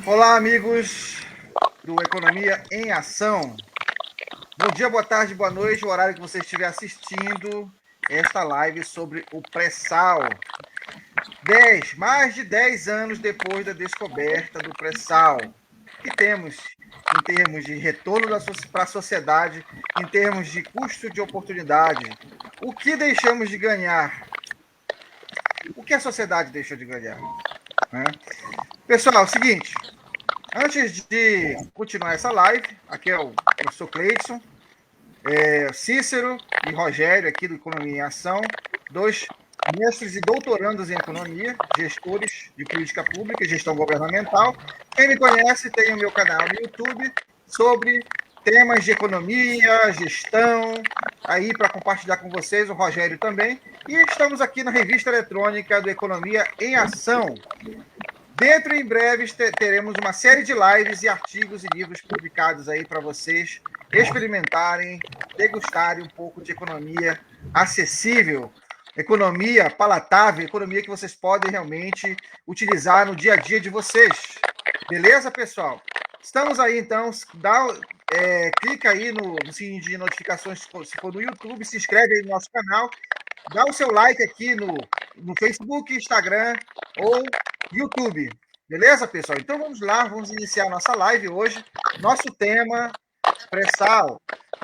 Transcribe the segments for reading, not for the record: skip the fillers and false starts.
Olá, amigos do Economia em Ação. Bom dia, boa tarde, boa noite, o horário que você estiver assistindo esta live sobre o pré-sal. Mais de 10 anos depois da descoberta do pré-sal, o que temos em termos de retorno para a sociedade, em termos de custo de oportunidade? O que deixamos de ganhar? O que a sociedade deixou de ganhar? Né? Pessoal, é o seguinte, antes de continuar essa live, aqui é o professor Cleidson, Cícero e Rogério, aqui do Economia em Ação, dois mestres e doutorandos em economia, gestores de política pública e gestão governamental. Quem me conhece tem o meu canal no YouTube sobre temas de economia, gestão, aí para compartilhar com vocês, o Rogério também. E estamos aqui na revista eletrônica do Economia em Ação. Dentro em breve teremos uma série de lives e artigos e livros publicados aí para vocês experimentarem, degustarem um pouco de economia acessível, economia palatável, economia que vocês podem realmente utilizar no dia a dia de vocês. Beleza, pessoal? Estamos aí, então, clica aí no sininho de notificações se for no YouTube, se inscreve aí no nosso canal, dá o seu like aqui no Facebook, Instagram ou YouTube. Beleza, pessoal? Então vamos lá, vamos iniciar a nossa live hoje. Nosso tema, pré-sal,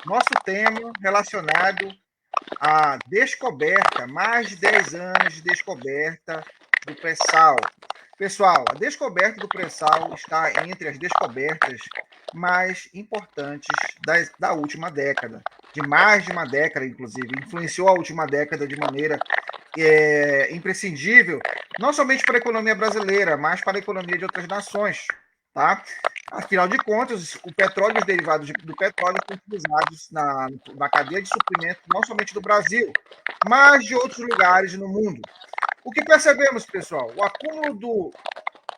nosso tema relacionado à descoberta, mais de 10 anos de descoberta do pré-sal. Pessoal, a descoberta do pré-sal está entre as descobertas mais importantes da última década, de mais de uma década, inclusive. Influenciou a última década de maneira imprescindível, não somente para a economia brasileira, mas para a economia de outras nações. Tá? Afinal de contas, o petróleo e os derivados do petróleo são utilizados na cadeia de suprimento, não somente do Brasil, mas de outros lugares no mundo. O que percebemos, pessoal? O acúmulo do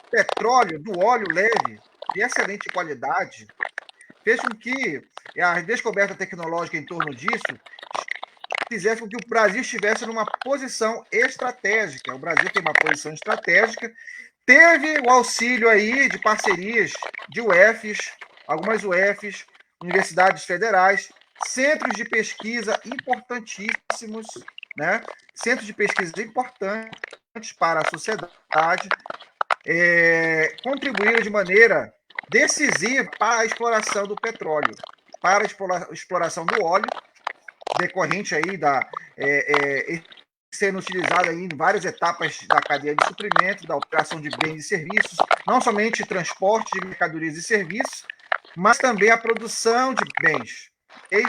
petróleo, do óleo leve, de excelente qualidade, fez com que a descoberta tecnológica em torno disso fizesse com que o Brasil estivesse numa posição estratégica. O Brasil tem uma posição estratégica, teve o auxílio aí de parcerias de UFs, algumas UFs, universidades federais, centros de pesquisa importantíssimos, né? Centros de pesquisa importantes para a sociedade, contribuíram de maneira decisiva para a exploração do petróleo, para a exploração do óleo, decorrente aí sendo utilizado aí em várias etapas da cadeia de suprimento, da operação de bens e serviços, não somente transporte de mercadorias e serviços, mas também a produção de bens. Okay?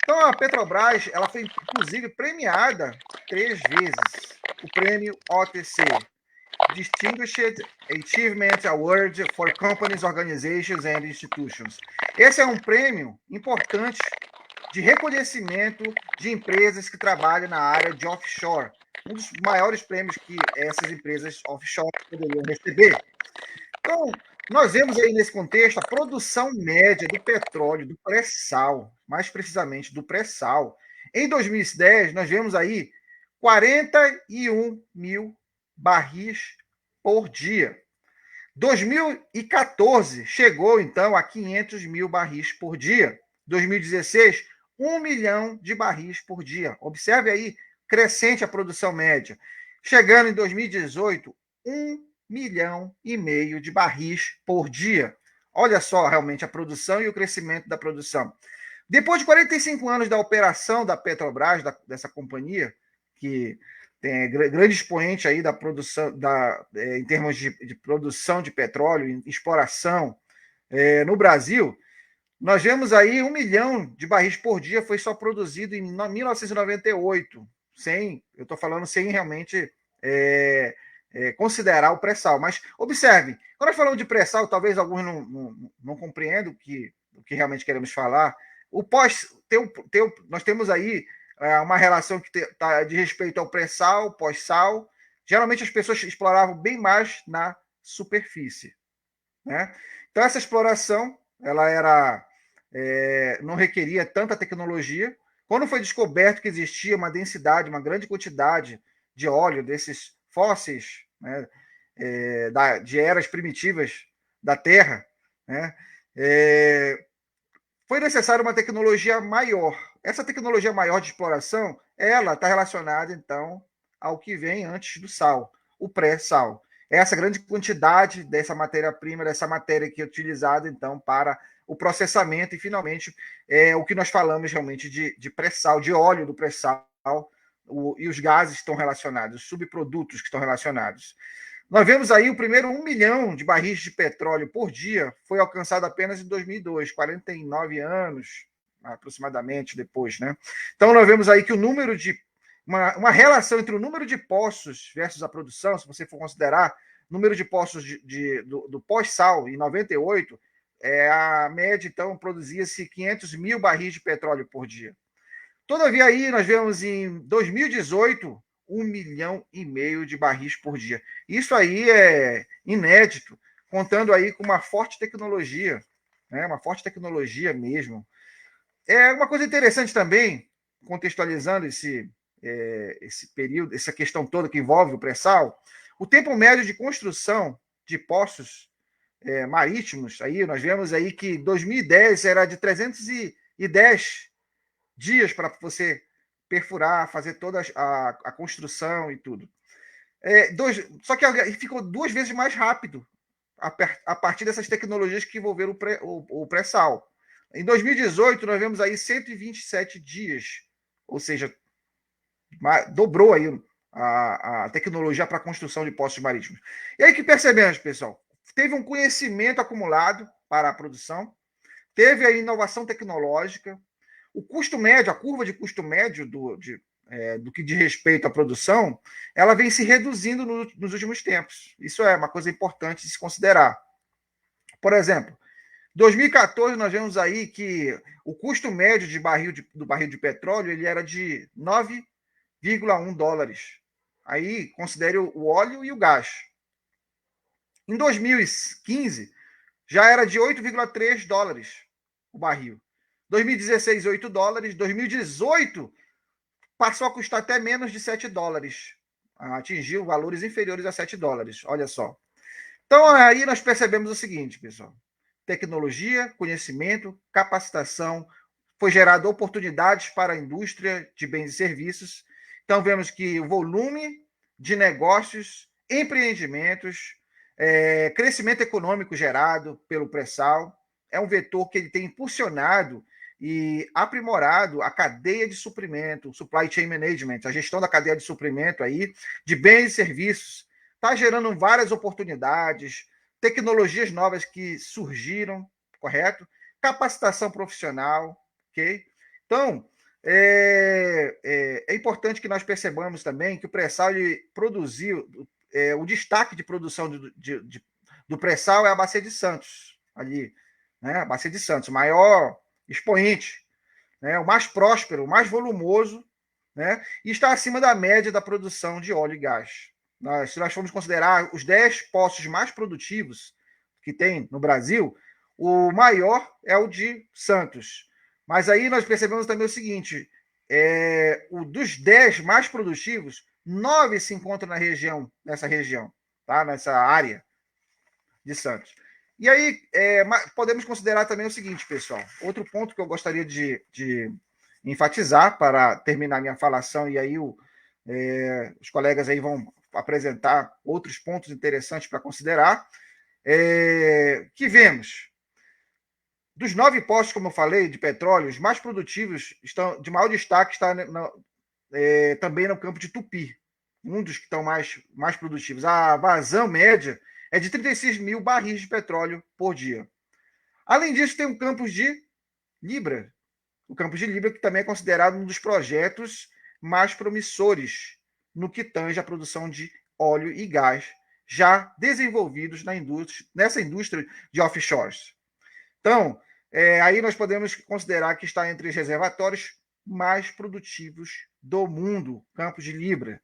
Então, a Petrobras ela foi, inclusive, premiada 3 vezes. O prêmio OTC, Distinguished Achievement Award for Companies, Organizations and Institutions. Esse é um prêmio importante de reconhecimento de empresas que trabalham na área de offshore. Um dos maiores prêmios que essas empresas offshore poderiam receber. Então, nós vemos aí nesse contexto a produção média do petróleo, do pré-sal, mais precisamente do pré-sal. Em 2010, nós vemos aí 41 mil barris por dia. 2014 chegou, então, a 500 mil barris por dia. 2016, 1 milhão de barris por dia. Observe aí, crescente a produção média. Chegando em 2018, 1,5 milhão de barris por dia. Olha só realmente a produção e o crescimento da produção. Depois de 45 anos da operação da Petrobras, dessa companhia, que tem grande expoente aí da produção, em termos de produção de petróleo, exploração no Brasil, nós vemos aí 1 milhão de barris por dia foi só produzido em 1998, eu estou falando sem realmente considerar o pré-sal. Mas observe, quando nós falamos de pré-sal, talvez alguns não compreendam o que realmente queremos falar. Nós temos aí uma relação que está de respeito ao pré-sal, pós-sal. Geralmente as pessoas exploravam bem mais na superfície, né? Então essa exploração ela não requeria tanta tecnologia. Quando foi descoberto que existia uma densidade, uma grande quantidade de óleo desses fósseis, né, de eras primitivas da Terra, né? Foi necessária uma tecnologia maior. Essa tecnologia maior de exploração, ela está relacionada, então, ao que vem antes do sal, o pré-sal. Essa grande quantidade dessa matéria-prima, dessa matéria que é utilizada, então, para o processamento e, finalmente, o que nós falamos realmente de pré-sal, de óleo do pré-sal, e os gases estão relacionados, os subprodutos que estão relacionados. Nós vemos aí o primeiro 1 milhão de barris de petróleo por dia foi alcançado apenas em 2002, 49 anos aproximadamente depois, né? Então nós vemos aí que o número de uma relação entre o número de poços versus a produção, se você for considerar o número de poços do pós-sal em 98, a média então produzia-se 500 mil barris de petróleo por dia. Todavia, aí nós vemos em 2018 1,5 milhão de barris por dia. Isso aí é inédito, contando aí com uma forte tecnologia, né? Uma forte tecnologia mesmo. É uma coisa interessante também, contextualizando esse período, essa questão toda que envolve o pré-sal, o tempo médio de construção de poços marítimos, aí nós vemos aí que 2010 era de 310 dias para você perfurar, fazer toda a construção e tudo. Só que ficou 2 vezes mais rápido a partir dessas tecnologias que envolveram o pré-sal. Em 2018, nós vemos aí 127 dias, ou seja, dobrou aí a tecnologia para a construção de poços marítimos. E aí que percebemos, pessoal, teve um conhecimento acumulado para a produção, teve a inovação tecnológica, o custo médio, a curva de custo médio do que diz respeito à produção, ela vem se reduzindo nos últimos tempos. Isso é uma coisa importante de se considerar. Por exemplo, em 2014, nós vemos aí que o custo médio do barril de petróleo ele era de 9,1 dólares. Aí, considere o óleo e o gás. Em 2015, já era de 8,3 dólares o barril. 2016, 8 dólares. 2018, passou a custar até menos de 7 dólares. Atingiu valores inferiores a 7 dólares. Olha só. Então, aí nós percebemos o seguinte, pessoal. Tecnologia, conhecimento, capacitação, foi gerado oportunidades para a indústria de bens e serviços. Então, vemos que o volume de negócios, empreendimentos, crescimento econômico gerado pelo pré-sal, é um vetor que ele tem impulsionado e aprimorado a cadeia de suprimento, supply chain management, a gestão da cadeia de suprimento aí, de bens e serviços. Está gerando várias oportunidades, tecnologias novas que surgiram, correto? Capacitação profissional, ok? Então, é importante que nós percebamos também que o pré-sal produziu, o destaque de produção do pré-sal é a Bacia de Santos, ali, né? A Bacia de Santos, o maior expoente, né? O mais próspero, o mais volumoso, né? E está acima da média da produção de óleo e gás. Se nós formos considerar os 10 poços mais produtivos que tem no Brasil, o maior é o de Santos. Mas aí nós percebemos também o seguinte: dos 10 mais produtivos, 9 se encontram nessa região, tá? Nessa área de Santos. E aí, podemos considerar também o seguinte, pessoal. Outro ponto que eu gostaria de enfatizar para terminar minha falação, e aí os colegas aí vão apresentar outros pontos interessantes para considerar, que vemos dos 9 postos, como eu falei, de petróleo, os mais produtivos, estão de maior destaque está também no campo de Tupi, um dos que estão mais produtivos. A vazão média é de 36 mil barris de petróleo por dia. Além disso, tem o campus de Libra. O campus de Libra, que também é considerado um dos projetos mais promissores no que tange a produção de óleo e gás, já desenvolvidos nessa indústria de offshores. Então, aí nós podemos considerar que está entre os reservatórios mais produtivos do mundo, Campos de Libra,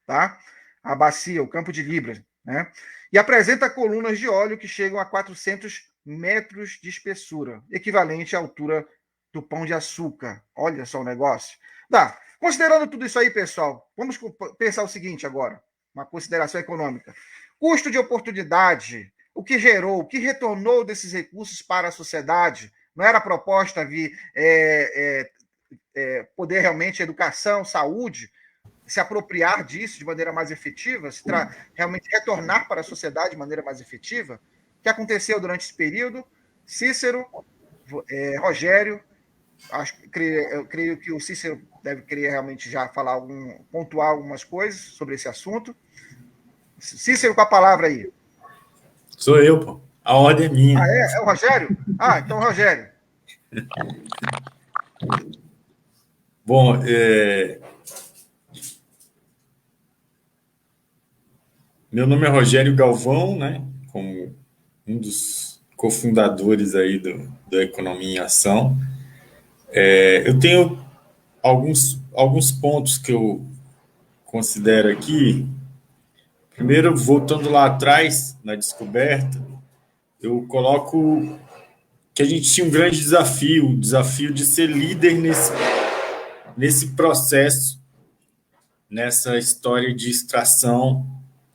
tá? A bacia, o Campo de Libra, né? E apresenta colunas de óleo que chegam a 400 metros de espessura, equivalente à altura do Pão de Açúcar. Olha só o negócio. Tá. Considerando tudo isso aí, pessoal, vamos pensar o seguinte agora, uma consideração econômica. Custo de oportunidade o que gerou, o que retornou desses recursos para a sociedade. Não era a proposta vir poder realmente educação, saúde, se apropriar disso de maneira mais efetiva, realmente retornar para a sociedade de maneira mais efetiva? O que aconteceu durante esse período? Cícero, Rogério, eu creio que o Cícero deve querer realmente já pontuar algumas coisas sobre esse assunto. Cícero, com a palavra aí. Sou eu, pô. A ordem é minha. Ah, é? É o Rogério? Ah, então, Rogério. Bom, meu nome é Rogério Galvão, né? Como um dos cofundadores aí da Economia em Ação. Eu tenho alguns pontos que eu considero aqui. Primeiro, voltando lá atrás, na descoberta, eu coloco que a gente tinha um grande desafio, o desafio de ser líder nesse processo, nessa história de extração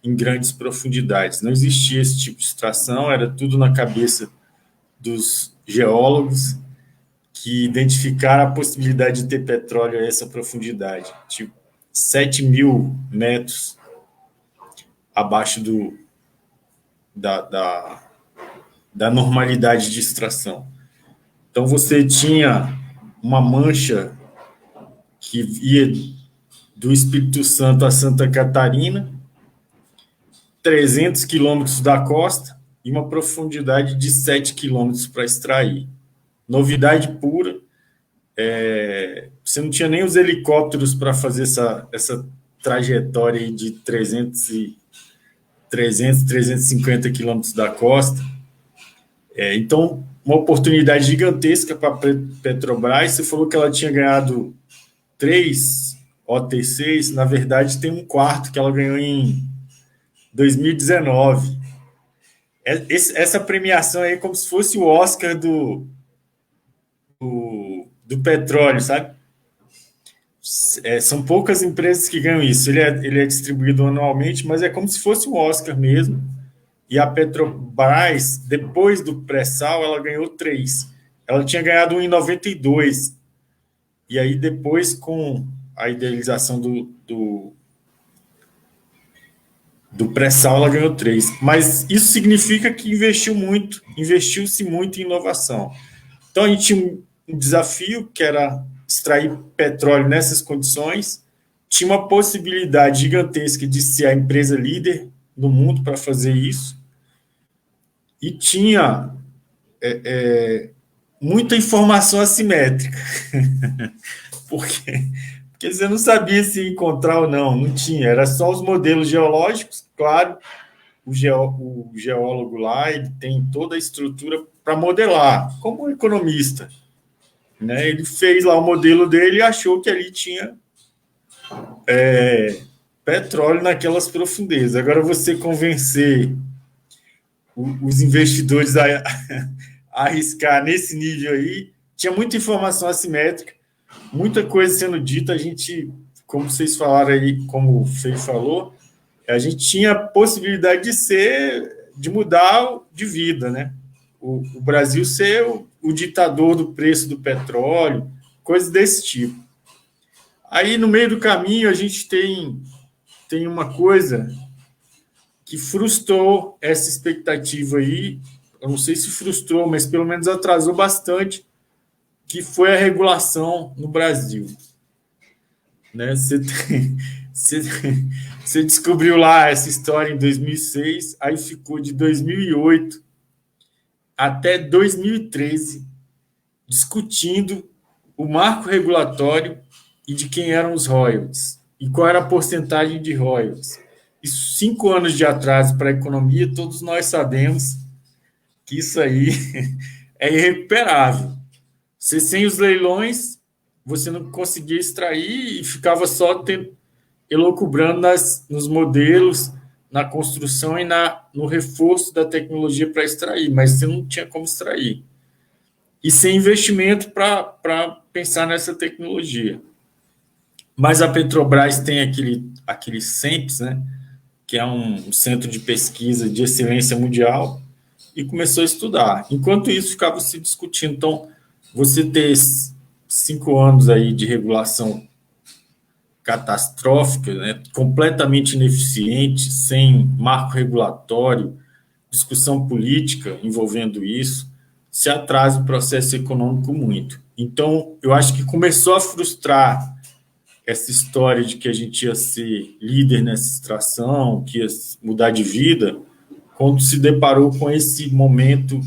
em grandes profundidades. Não existia esse tipo de extração, era tudo na cabeça dos geólogos que identificaram a possibilidade de ter petróleo a essa profundidade, tipo 7.000 metros abaixo da normalidade de extração. Então, você tinha uma mancha que ia do Espírito Santo a Santa Catarina, 300 quilômetros da costa e uma profundidade de 7 quilômetros para extrair. Novidade pura. Você não tinha nem os helicópteros para fazer essa trajetória aí de 350 quilômetros da costa. Então, uma oportunidade gigantesca para a Petrobras. Você falou que ela tinha ganhado 3 OTCs, na verdade tem um quarto que ela ganhou em 2019. Essa premiação aí é como se fosse o Oscar do petróleo, sabe? São poucas empresas que ganham isso. Ele é distribuído anualmente, mas é como se fosse um Oscar mesmo. E a Petrobras, depois do pré-sal, ela ganhou 3. Ela tinha ganhado um em 92. E aí, depois, com a idealização do pré-sal, ela ganhou 3. Mas isso significa que investiu-se muito em inovação. Então, a gente tinha um desafio, que era extrair petróleo nessas condições. Tinha uma possibilidade gigantesca de ser a empresa líder no mundo para fazer isso. E tinha muita informação assimétrica. Porque você não sabia se encontrar ou não tinha. Era só os modelos geológicos, claro. O geólogo lá, ele tem toda a estrutura para modelar, como um economista. Né? Ele fez lá o modelo dele e achou que ali tinha petróleo naquelas profundezas. Agora, você convencer os investidores a arriscar nesse nível aí, tinha muita informação assimétrica, muita coisa sendo dita. A gente, como vocês falaram aí, como o Fei falou, a gente tinha a possibilidade de mudar de vida, né? O Brasil ser o ditador do preço do petróleo, coisas desse tipo. Aí, no meio do caminho, a gente tem uma coisa que frustrou essa expectativa aí. Eu não sei se frustrou, mas pelo menos atrasou bastante, que foi a regulação no Brasil. Né? Você descobriu lá essa história em 2006, aí ficou de 2008 até 2013 discutindo o marco regulatório e de quem eram os royalties e qual era a porcentagem de royalties. Isso 5 anos de atraso para a economia, todos nós sabemos que isso aí é irrecuperável. Você, sem os leilões, você não conseguia extrair e ficava só elucubrando nos modelos, na construção e no reforço da tecnologia para extrair, mas você não tinha como extrair. E sem investimento para pensar nessa tecnologia. Mas a Petrobras tem aquele CENPES, né, que é um centro de pesquisa de excelência mundial, e começou a estudar. Enquanto isso, ficava se discutindo. Então, você ter 5 anos aí de regulação catastrófica, né, completamente ineficiente, sem marco regulatório, discussão política envolvendo isso, se atrasa o processo econômico muito. Então, eu acho que começou a frustrar essa história de que a gente ia ser líder nessa extração, que ia mudar de vida, quando se deparou com esse momento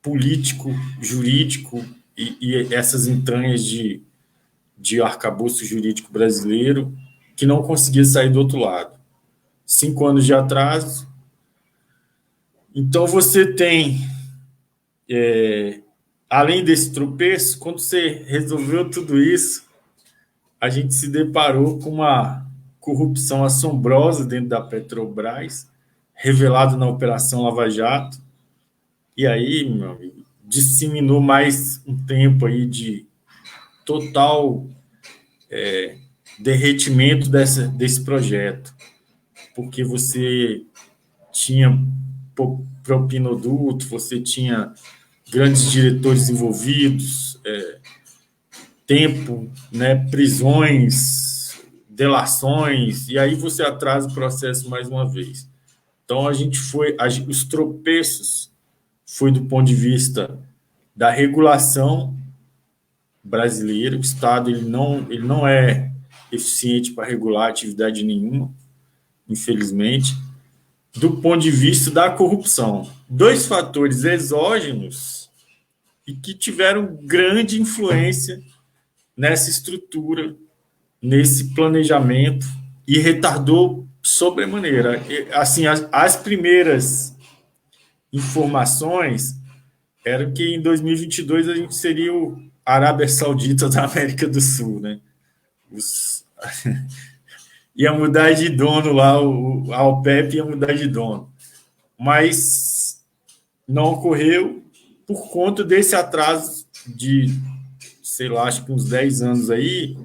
político, jurídico e essas entranhas de arcabouço jurídico brasileiro que não conseguia sair do outro lado. 5 anos de atraso. Então, você tem, além desse tropeço, quando você resolveu tudo isso, a gente se deparou com uma corrupção assombrosa dentro da Petrobras, revelada na Operação Lava Jato, e aí, meu amigo, disseminou mais um tempo aí de total derretimento desse projeto, porque você tinha propinoduto, você tinha grandes diretores envolvidos, tempo, né, prisões, delações, e aí você atrasa o processo mais uma vez. Então, os tropeços foi do ponto de vista da regulação brasileira. O Estado ele não é eficiente para regular atividade nenhuma, infelizmente. Do ponto de vista da corrupção, 2 fatores exógenos e que tiveram grande influência nessa estrutura, nesse planejamento e retardou sobremaneira. Assim, as primeiras informações eram que em 2022 a gente seria o Arábia Saudita da América do Sul, né? Ia mudar de dono lá, a OPEP ia mudar de dono. Mas não ocorreu por conta desse atraso de, sei lá, acho que uns 10 anos aí,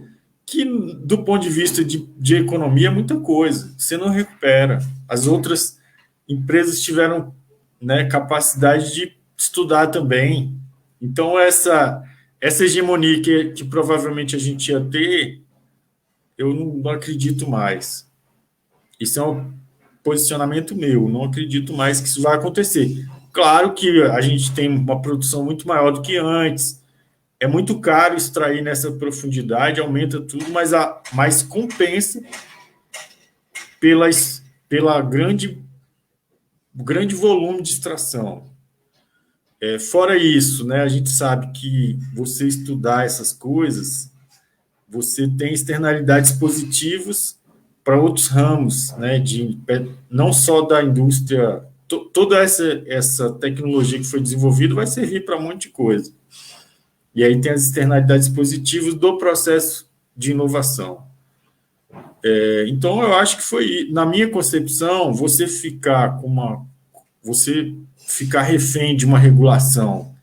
que do ponto de vista de economia é muita coisa. Você não recupera. As outras empresas tiveram, né, capacidade de estudar também. Então, essa hegemonia que provavelmente a gente ia ter, eu não acredito mais. Isso é um posicionamento meu. Não acredito mais que isso vai acontecer. Claro que a gente tem uma produção muito maior do que antes. É muito caro extrair nessa profundidade, aumenta tudo, mas compensa pela grande volume de extração. Fora isso, né, a gente sabe que você estudar essas coisas, você tem externalidades positivas para outros ramos, né, não só da indústria. Toda essa tecnologia que foi desenvolvida vai servir para um monte de coisa. E aí tem as externalidades positivas do processo de inovação. Então, eu acho que foi, na minha concepção, você ficar refém de uma regulação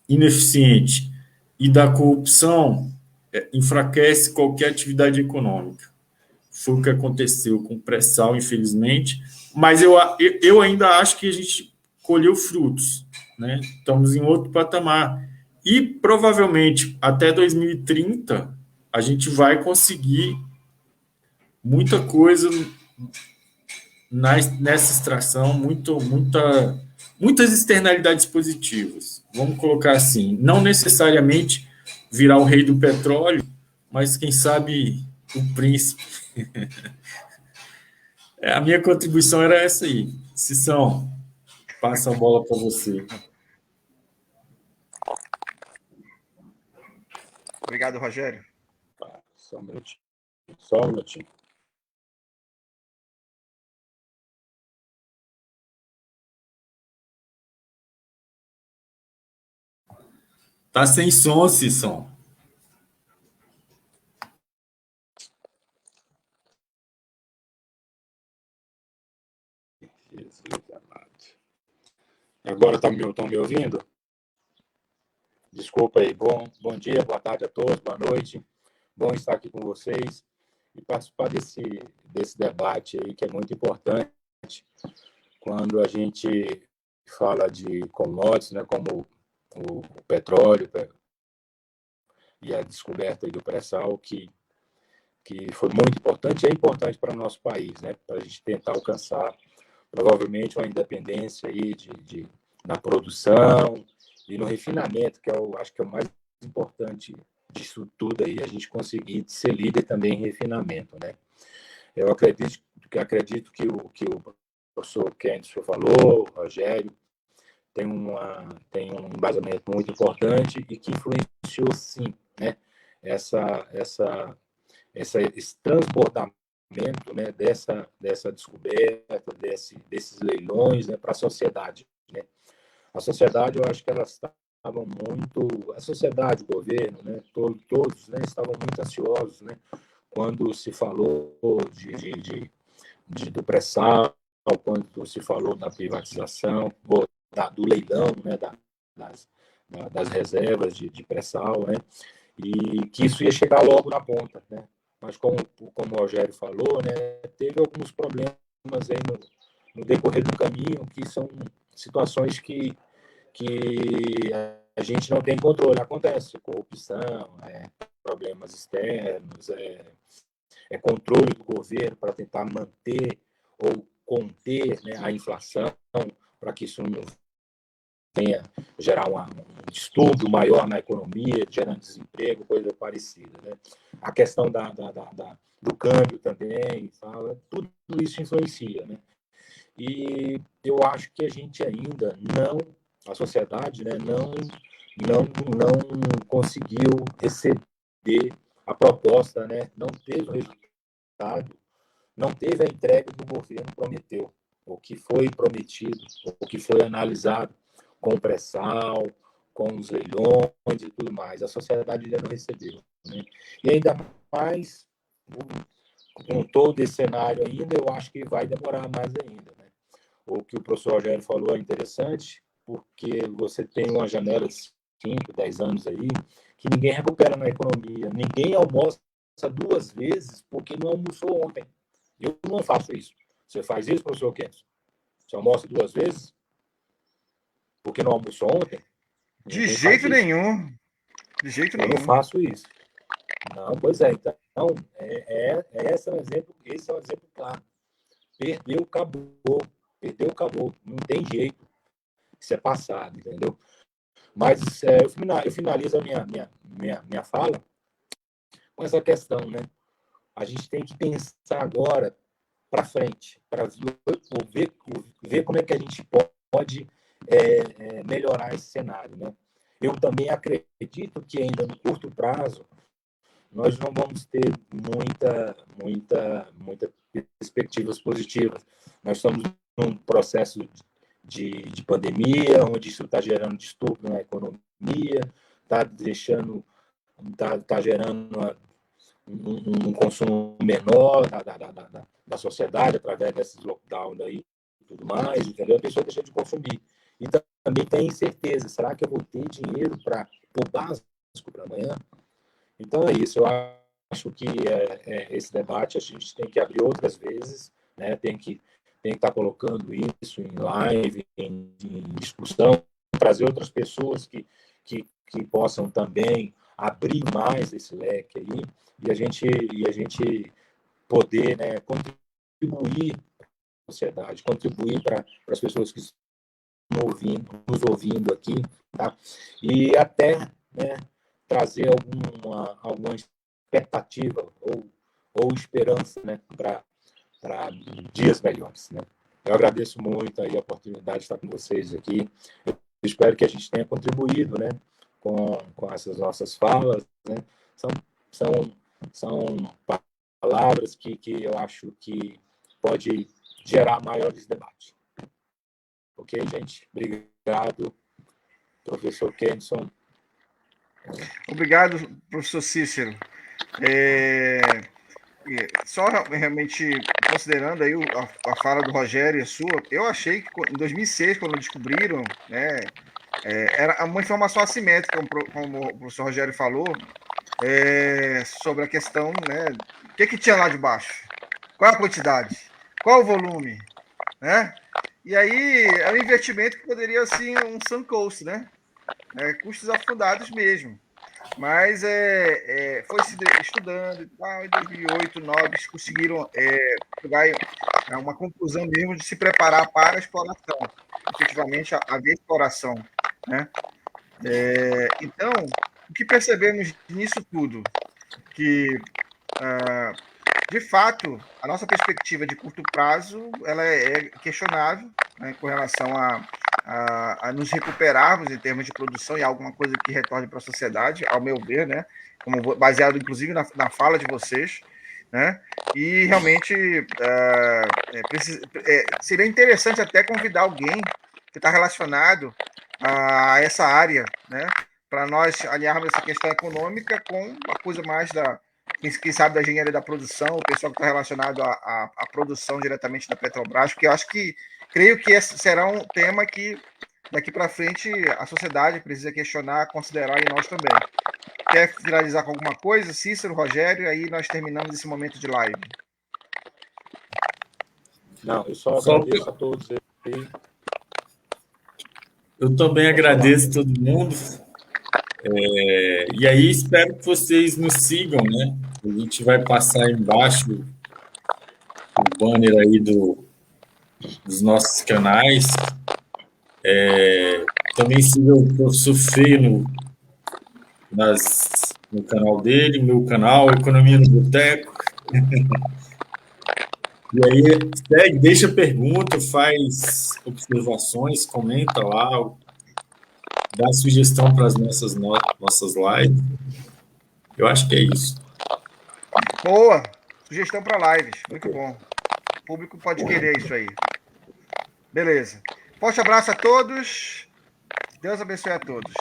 ineficiente e da corrupção enfraquece qualquer atividade econômica. Foi o que aconteceu com o pré-sal, infelizmente, mas eu ainda acho que a gente colheu frutos, né? Estamos em outro patamar. E provavelmente até 2030 a gente vai conseguir muita coisa nessa extração, muitas externalidades positivas. Vamos colocar assim, não necessariamente virar o rei do petróleo, mas quem sabe o príncipe. A minha contribuição era essa aí. Cissão, passa a bola para você. Obrigado, Rogério. Só um minutinho. Só um minutinho. Tá sem som, Cissão. Jesus amado. Agora estão me ouvindo? Desculpa aí. Bom dia, boa tarde a todos, boa noite. Bom estar aqui com vocês e participar desse debate aí que é muito importante quando a gente fala de commodities, né, como o petróleo e a descoberta aí do pré-sal, que foi muito importante e é importante para o nosso país, né, para a gente tentar alcançar provavelmente uma independência aí na produção e no refinamento, que acho que é o mais importante disso tudo aí, a gente conseguir ser líder também em refinamento, né? Eu acredito que o professor Kenson falou, o Rogério, tem um embasamento muito importante e que influenciou, sim, né? Esse transbordamento, né, dessa descoberta, desses leilões, né, para a sociedade, né? A sociedade, eu acho que elas estavam muito... A sociedade, o governo, né, todos, né, estavam muito ansiosos, né, quando se falou do pré-sal, quando se falou da privatização, do leilão, né, das reservas de pré-sal, né, e que isso ia chegar logo na ponta, né? Mas como o Rogério falou, né, teve alguns problemas aí no decorrer do caminho, que são situações que a gente não tem controle. Acontece corrupção, problemas externos, controle do governo para tentar manter ou conter, né, a inflação, para que isso não venha gerar um distúrbio maior na economia, gerando desemprego, coisa parecida, né? A questão do câmbio também, tudo isso influencia, né? E eu acho que a gente ainda não, a sociedade, né, não conseguiu receber a proposta, né? Não teve o resultado, não teve a entrega que o governo prometeu, o que foi prometido, o que foi analisado com o pré-sal, com os leilões e tudo mais. A sociedade ainda não recebeu, né? E ainda mais, com todo esse cenário ainda, eu acho que vai demorar mais ainda, né? O que o professor Rogério falou é interessante, porque você tem uma janela de 5, 10 anos aí, que ninguém recupera na economia. Ninguém almoça 2 vezes porque não almoçou ontem. Eu não faço isso. Você faz isso, professor Kenson? Você almoça 2 vezes porque não almoçou ontem? De Ninguém faz jeito isso. nenhum. De jeito Eu nenhum. não faço isso. Não, pois é. Então, esse é um exemplo claro. Perdeu, acabou. Perdeu, acabou. Não tem jeito. Isso é passado, entendeu? Mas eu finalizo a minha fala com essa questão, né? A gente tem que pensar agora para frente, para ver como é que a gente pode melhorar esse cenário, né? Eu também acredito que ainda no curto prazo nós não vamos ter muita perspectivas positivas. Nós estamos num processo de pandemia, onde isso está gerando distúrbio na economia, está gerando um consumo menor da sociedade através desses lockdowns aí e tudo mais, entendeu? A pessoa deixa de consumir. E também tem incerteza, será que eu vou ter dinheiro para o básico para amanhã? Então é isso, eu acho que esse debate a gente tem que abrir outras vezes, né? Tem que estar colocando isso em live, em discussão, trazer outras pessoas que possam também abrir mais esse leque aí e a gente poder, né, contribuir para a sociedade, contribuir para as pessoas que estão nos ouvindo aqui, tá? E até, né, trazer alguma expectativa ou esperança, né, para dias melhores, né? Eu agradeço muito aí a oportunidade de estar com vocês aqui. Eu espero que a gente tenha contribuído, né, com essas nossas falas, né? São palavras que eu acho que pode gerar maiores debates. Ok, gente? Obrigado, professor Kenson. Obrigado, professor Cícero. Só realmente considerando aí a fala do Rogério e a sua, eu achei que em 2006, quando descobriram, né, era uma informação assimétrica, como o professor Rogério falou, sobre a questão, né, o que tinha lá de baixo, qual a quantidade, qual o volume, né? E aí é um investimento que poderia, assim, um sunk cost, né? Custos afundados mesmo. Mas foi se estudando e tal, em 2008, 2009, eles conseguiram chegar a uma conclusão mesmo de se preparar para a exploração. Efetivamente, haver exploração, né? Então, o que percebemos nisso tudo? Que, de fato, a nossa perspectiva de curto prazo ela é questionável, né, com relação a nos recuperarmos em termos de produção e alguma coisa que retorne para a sociedade, ao meu ver, né, como baseado inclusive na fala de vocês, né, e realmente seria interessante até convidar alguém que está relacionado a essa área, né, para nós alinharmos essa questão econômica com a coisa mais quem sabe da engenharia da produção, o pessoal que está relacionado à produção diretamente da Petrobras, porque eu acho que, creio que esse será um tema que daqui para frente a sociedade precisa questionar, considerar e nós também. Quer finalizar com alguma coisa, Cícero, Rogério? Aí nós terminamos esse momento de live. Não, eu só agradeço a todos aí. Eu também agradeço todo mundo. E aí espero que vocês nos sigam, né? A gente vai passar embaixo o banner aí dos nossos canais. Também siga o professor Fê no canal dele, meu canal, Economia no Boteco. E aí, segue, deixa pergunta, faz observações, comenta lá, dá sugestão para as nossas lives. Eu acho que é isso. Boa! Sugestão para lives. Muito bom. O público pode querer isso aí. Beleza. Forte abraço a todos. Deus abençoe a todos.